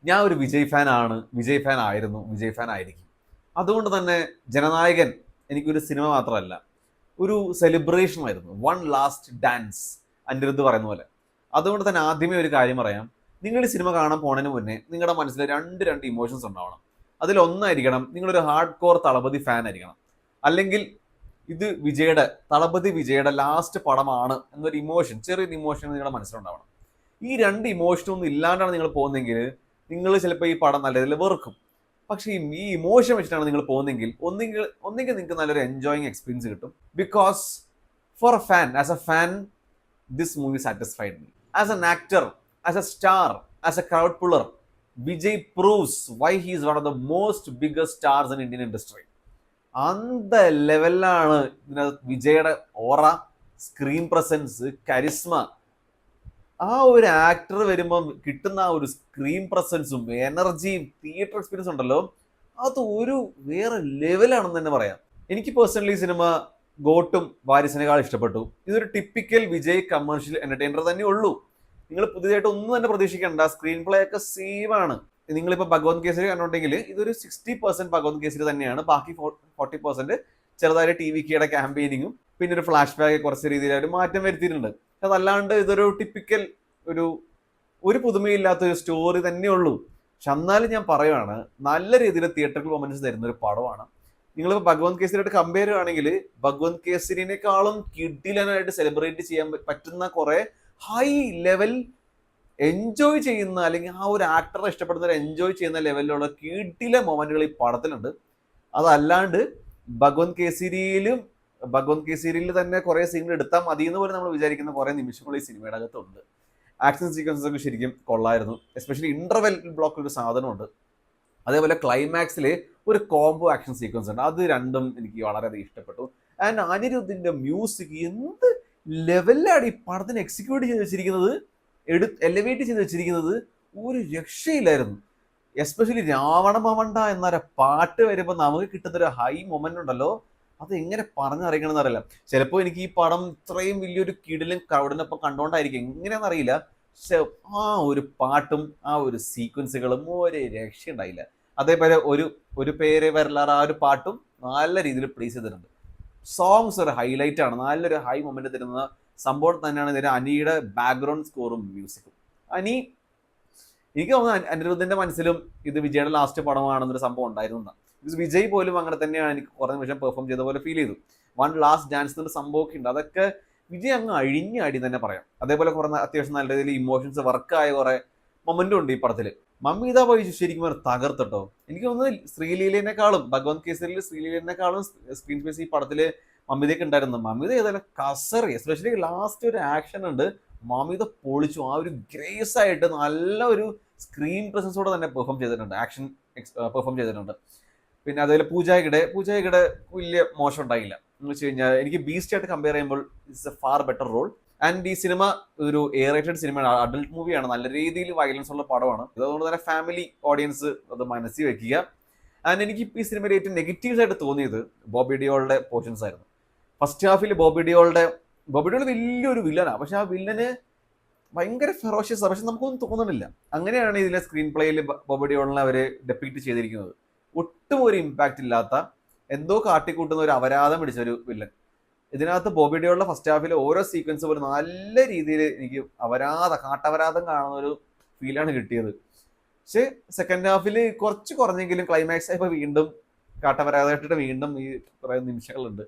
ഞാൻ ഒരു വിജയ് ഫാൻ ആണ്, വിജയ് ഫാൻ ആയിരുന്നു, വിജയ് ഫാൻ ആയിരിക്കും. അതുകൊണ്ട് തന്നെ ജനനായകൻ എനിക്കൊരു സിനിമ മാത്രമല്ല, ഒരു സെലിബ്രേഷൻ ആയിരുന്നു. വൺ ലാസ്റ്റ് ഡാൻസ്, അനിരുദ്ധ് പറയുന്ന പോലെ. അതുകൊണ്ട് തന്നെ ആദ്യമേ ഒരു കാര്യം പറയാം. നിങ്ങൾ ഈ സിനിമ കാണാൻ പോണതിന് മുന്നേ നിങ്ങളുടെ മനസ്സിൽ രണ്ട് ഇമോഷൻസ് ഉണ്ടാവണം. അതിലൊന്നായിരിക്കണം നിങ്ങളൊരു ഹാർഡ് കോർ തളപതി ഫാൻ ആയിരിക്കണം. അല്ലെങ്കിൽ ഇത് തളപതി വിജയുടെ ലാസ്റ്റ് പടമാണ് എന്നൊരു ഇമോഷൻ, ചെറിയൊരു ഇമോഷൻ നിങ്ങളുടെ മനസ്സിലുണ്ടാവണം. ഈ രണ്ട് ഇമോഷനൊന്നും ഇല്ലാണ്ടാണ് നിങ്ങൾ പോകുന്നതെങ്കിൽ നിങ്ങൾ ചിലപ്പോൾ ഈ പടം നല്ല രീതിയിൽ വെറുക്കും. പക്ഷേ ഈ ഇമോഷൻ വെച്ചിട്ടാണ് നിങ്ങൾ പോകുന്നതെങ്കിൽ ഒന്നെങ്കിൽ നിങ്ങൾക്ക് നല്ലൊരു എൻജോയിങ് എക്സ്പീരിയൻസ് കിട്ടും. Because for a fan, as a fan, this movie satisfied me. As an actor, as a star, as a crowd puller, Vijay proves why he is one of the most biggest stars in Indian industry. അന്ത ലെവലിലാണ് ഇതിനകത്ത് വിജയുടെ ഓറ, screen presence, charisma. ആ ഒരു actor വരുമ്പം കിട്ടുന്ന ആ ഒരു സ്ക്രീൻ പ്രസൻസും എനർജിയും തിയേറ്റർ എക്സ്പീരിയൻസ് ഉണ്ടല്ലോ, അത് ഒരു വേറെ ലെവലാണെന്ന് തന്നെ പറയാം. എനിക്ക് പേഴ്സണലി സിനിമ ഗോട്ടും വാരിസിനേക്കാൾ ഇഷ്ടപ്പെട്ടു. ഇതൊരു ടിപ്പിക്കൽ വിജയ് കമേഴ്ഷ്യൽ എന്റർടൈനർ തന്നെ ഉള്ളൂ. നിങ്ങൾ പുതിയതായിട്ട് ഒന്നും തന്നെ പ്രതീക്ഷിക്കേണ്ട. സ്ക്രീൻ പ്ലേ ഒക്കെ സെയിം ആണ്. നിങ്ങളിപ്പോൾ ഭഗവത് കേസരി കണ്ടോണ്ടെങ്കിൽ ഇതൊരു 60% ഭഗവത് കേസരി തന്നെയാണ്. ബാക്കി 40% ചെറുതായിട്ട് TVKയുടെ ക്യാമ്പയിനിങ്ങും പിന്നെ ഒരു ഫ്ലാഷ് ബാക്ക് കുറച്ച് രീതിയിൽ ഒരു മാറ്റം വരുത്തിയിട്ടുണ്ട്. അതല്ലാണ്ട് ഇതൊരു ടിപ്പിക്കൽ ഒരു പുതുമയില്ലാത്ത ഒരു സ്റ്റോറി തന്നെയുള്ളൂ. പക്ഷെ എന്നാലും ഞാൻ പറയുവാണ്, നല്ല രീതിയിൽ തിയേറ്ററിൽ മൊമെന്റ്സ് തരുന്ന ഒരു പടമാണ്. നിങ്ങളിപ്പോൾ ഭഗവത് കേസരിയായിട്ട് കമ്പയർ ചെയ്യുകയാണെങ്കിൽ ഭഗവത് കേസരിനേക്കാളും കിഡിലനായിട്ട് സെലിബ്രേറ്റ് ചെയ്യാൻ പറ്റുന്ന കുറെ ഹൈ ലെവൽ എൻജോയ് ചെയ്യുന്ന, അല്ലെങ്കിൽ ആ ഒരു ആക്ടറെ ഇഷ്ടപ്പെടുന്നവർ എൻജോയ് ചെയ്യുന്ന ലെവലിലുള്ള കിഡിലെ മൊമെന്റുകൾ ഈ പടത്തിലുണ്ട്. അതല്ലാണ്ട് ഭഗവത് കേസരിയിൽ തന്നെ കുറെ സീനുകൾ എടുത്താൽ മതി എന്ന് പോലും നമ്മൾ വിചാരിക്കുന്ന കുറെ നിമിഷങ്ങൾ ഈ സിനിമയുടെ അകത്തുണ്ട്. ആക്ഷൻ സീക്വൻസസ് ഒക്കെ ശരിക്കും കൊള്ളായിരുന്നു. എസ്പെഷ്യലി ഇന്റർവെൽ ബ്ലോക്ക് ഒരു സാധനമുണ്ട്. അതേപോലെ ക്ലൈമാക്സിൽ ഒരു കോംബോ ആക്ഷൻ സീക്വൻസ് ഉണ്ട്. അത് രണ്ടും എനിക്ക് വളരെയധികം ഇഷ്ടപ്പെട്ടു. ആൻഡ് അനിരുദ്ധിന്റെ മ്യൂസിക് എന്ത് ലെവലിലാണ് ഈ പടത്തിന് എക്സിക്യൂട്ട് ചെയ്ത് വെച്ചിരിക്കുന്നത്, എലിവേറ്റ് ചെയ്ത് വെച്ചിരിക്കുന്നത്. ഒരു രക്ഷയില്ലായിരുന്നു. എസ്പെഷ്യലി രാവണ മവണ്ട എന്നൊരു പാട്ട് വരുമ്പോൾ നമുക്ക് കിട്ടുന്നൊരു ഹൈ മൊമെന്റ് ഉണ്ടല്ലോ, അത് എങ്ങനെ പറഞ്ഞറിയിക്കണമെന്ന് അറിയില്ല. ചിലപ്പോൾ എനിക്ക് ഈ പടം ഇത്രയും വലിയൊരു കിടിലും ക്രൗഡിനൊപ്പം കണ്ടുകൊണ്ടായിരിക്കും, എങ്ങനെയാണെന്ന് അറിയില്ല. പക്ഷെ ആ ഒരു പാട്ടും ആ ഒരു സീക്വൻസുകളും ഒരു രക്ഷയുണ്ടായില്ല. അതേപോലെ ഒരു പേര് വരലാറ് ആ ഒരു പാട്ടും നല്ല രീതിയിൽ പ്ലേസ് ചെയ്തിട്ടുണ്ട്. സോങ്സ് ഒരു ഹൈലൈറ്റ് ആണ്, നല്ലൊരു ഹൈ മൊമെന്റ് തരുന്ന സംഭവം തന്നെയാണ് ഇതിന് അനിയുടെ ബാക്ക്ഗ്രൗണ്ട് സ്കോറും മ്യൂസിക്കും. എനിക്ക് തോന്നുന്നു അനിരുദ്ധിന്റെ മനസ്സിലും ഇത് വിജയുടെ ലാസ്റ്റ് പടമാണെന്നൊരു സംഭവം ഉണ്ടായിരുന്നു. വിജയ് പോലും അങ്ങനെ തന്നെയാണ് എനിക്ക് കുറേ നിമിഷം പെർഫോം ചെയ്ത പോലെ ഫീൽ ചെയ്തു. വൺ ലാസ്റ്റ് ഡാൻസ് എന്നൊരു സംഭവമൊക്കെ ഉണ്ട്. അതൊക്കെ വിജയ് അങ്ങ് അഴിഞ്ഞാടി തന്നെ പറയാം. അതേപോലെ കുറെ അത്യാവശ്യം നല്ല രീതിയിൽ ഇമോഷൻസ് വർക്കായ കുറെ മൊമെന്റും ഉണ്ട് ഈ പടത്തിൽ. മമ്മീത പോയി ശരിക്കും തകർത്തിട്ടോ. എനിക്ക് തോന്നുന്നു ശ്രീലീലനേക്കാളും ഭഗവത് കേസരിയിൽ ശ്രീലീലനേക്കാളും സ്ക്രീൻ സ്പേസ് ഈ പടത്തില് മമ്മിതയ്ക്ക് ഉണ്ടായിരുന്നു. മമ്മിത ഏതായാലും കസറി, എസ്പെഷ്യലി ലാസ്റ്റ് ഒരു ആക്ഷൻ ഉണ്ട്, മമ്മിത പൊളിച്ചു. ആ ഒരു ഗ്രേസ് ആയിട്ട് നല്ല ഒരു സ്ക്രീൻ പ്രസൻസോടെ തന്നെ പെർഫോം ചെയ്തിട്ടുണ്ട്, ആക്ഷൻ പെർഫോം ചെയ്തിട്ടുണ്ട്. പിന്നെ അതേപോലെ പൂജായിയുടെ വലിയ മോശം ഉണ്ടായില്ല എന്ന് വെച്ച് കഴിഞ്ഞാൽ എനിക്ക് ബീസ്റ്റ് ആയിട്ട് കമ്പയർ ചെയ്യുമ്പോൾ it's a far better role. And ഈ സിനിമ ഒരു റേറ്റഡ് സിനിമയാണ്, അഡൽട്ട് മൂവിയാണ്, നല്ല രീതിയിൽ വയലൻസ് ഉള്ള പടമാണ്. അതുകൊണ്ട് തന്നെ ഫാമിലി ഓഡിയൻസ് അത് മനസ്സിൽ വെക്കുക. ആൻഡ് എനിക്ക് ഈ സിനിമയിൽ ഏറ്റവും നെഗറ്റീവ്സ് ആയിട്ട് തോന്നിയത് ബോബി ഡിയോളുടെ പോർഷൻസ് ആയിരുന്നു. ഫസ്റ്റ് ഹാഫിൽ ബോബി ഡിയോൾ വലിയൊരു വില്ലനാണ്. പക്ഷെ ആ വില്ലന് ഭയങ്കര ഫെറോഷ്യസ് ആണ്, പക്ഷെ നമുക്കൊന്നും തോന്നണില്ല. അങ്ങനെയാണ് ഇതിലെ സ്ക്രീൻ പ്ലേയിൽ ബോബി ഡിയോളിനെ അവർ ഡെപ്പിക്ട് ചെയ്തിരിക്കുന്നത്. ഒട്ടും ഒരു ഇമ്പാക്റ്റ് ഇല്ലാത്ത, എന്തോ കാട്ടിക്കൂട്ടുന്ന ഒരു അപരാധം പിടിച്ച ഒരു വില്ലൻ. ഇതിനകത്ത് ബോബി ഡിയോളിന്റെ ഫസ്റ്റ് ഹാഫിൽ ഓരോ സീക്വൻസ് പോലും നല്ല രീതിയിൽ എനിക്ക് കാട്ടപരാധം കാണുന്ന ഒരു ഫീലാണ് കിട്ടിയത്. പക്ഷെ സെക്കൻഡ് ഹാഫിൽ കുറച്ച് കുറഞ്ഞെങ്കിലും ക്ലൈമാക്സ് ആയപ്പോൾ വീണ്ടും കാട്ടപരാധമായിട്ടിട്ട് വീണ്ടും ഈ കുറെ നിമിഷങ്ങളുണ്ട്.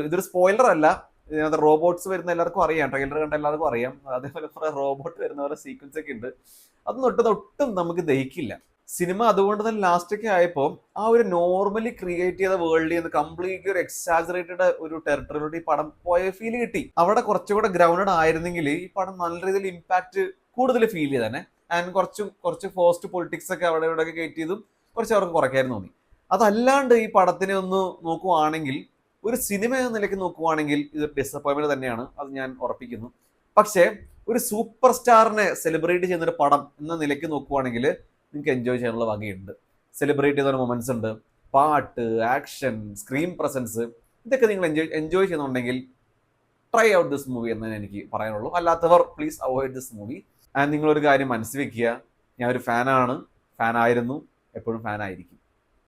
ഇതൊരു സ്പോയിലർ അല്ല. ഇതിനകത്ത് റോബോട്ട്സ് വരുന്ന എല്ലാവർക്കും അറിയാം, ട്രെയിലർ കണ്ട എല്ലാവർക്കും അറിയാം. അതേപോലെ കുറെ റോബോട്ട് വരുന്ന പോലെ സീക്വൻസ് ഒക്കെ ഉണ്ട്. അതൊന്നും ഒട്ടും നമുക്ക് ദഹിക്കില്ല സിനിമ. അതുകൊണ്ട് തന്നെ ലാസ്റ്റ് ഒക്കെ ആയപ്പോൾ ആ ഒരു നോർമലി ക്രിയേറ്റ് ചെയ്ത വേൾഡിൽ നിന്ന് കംപ്ലീറ്റ്ലി ഒരു എക്സാജറേറ്റഡ് ഒരു ടെറിട്ടറിയിലോട്ട് ഈ പടം പോയ ഫീൽ കിട്ടി. അവിടെ കുറച്ചുകൂടെ ഗ്രൗണ്ടഡ് ആയിരുന്നെങ്കിൽ ഈ പടം നല്ല രീതിയിൽ ഇമ്പാക്ട് കൂടുതൽ ഫീൽ ചെയ്തന്നെ. ആൻഡ് കുറച്ച് ഫോസ്റ്റ് പൊളിറ്റിക്സ് ഒക്കെ അവിടെ ഇവിടെ ഒക്കെ കയറ്റി ചെയ്തും കുറച്ച് അവർക്ക് കുറയ്ക്കായിരുന്നു തോന്നി. അതല്ലാണ്ട് ഈ പടത്തിനെ ഒന്ന് നോക്കുവാണെങ്കിൽ, ഒരു സിനിമ എന്ന നിലയ്ക്ക് നോക്കുവാണെങ്കിൽ ഇത് ഡിസപ്പോയിൻമെന്റ് തന്നെയാണ്, അത് ഞാൻ ഉറപ്പിക്കുന്നു. പക്ഷേ ഒരു സൂപ്പർ സ്റ്റാറിനെ സെലിബ്രേറ്റ് ചെയ്യുന്ന ഒരു പടം എന്ന നിലയ്ക്ക് നോക്കുവാണെങ്കിൽ നിങ്ങൾക്ക് എൻജോയ് ചെയ്യാനുള്ള വകയുണ്ട്. സെലിബ്രേറ്റ് ചെയ്യുന്ന മൊമെന്റ്സ് ഉണ്ട്, പാട്ട്, ആക്ഷൻ, സ്ക്രീൻ പ്രസൻസ്, ഇതൊക്കെ നിങ്ങൾ എൻജോയ് ചെയ്യുന്നുണ്ടെങ്കിൽ ട്രൈ ഔട്ട് ദിസ് മൂവി എന്നേ എനിക്ക് പറയാനുള്ളൂ. അല്ലാത്തവർ please avoid this movie. And നിങ്ങളൊരു കാര്യം മനസ്സിൽ വെക്കുക, ഞാൻ ഒരു ഫാനാണ്, ഫാനായിരുന്നു, എപ്പോഴും ഫാനായിരിക്കും.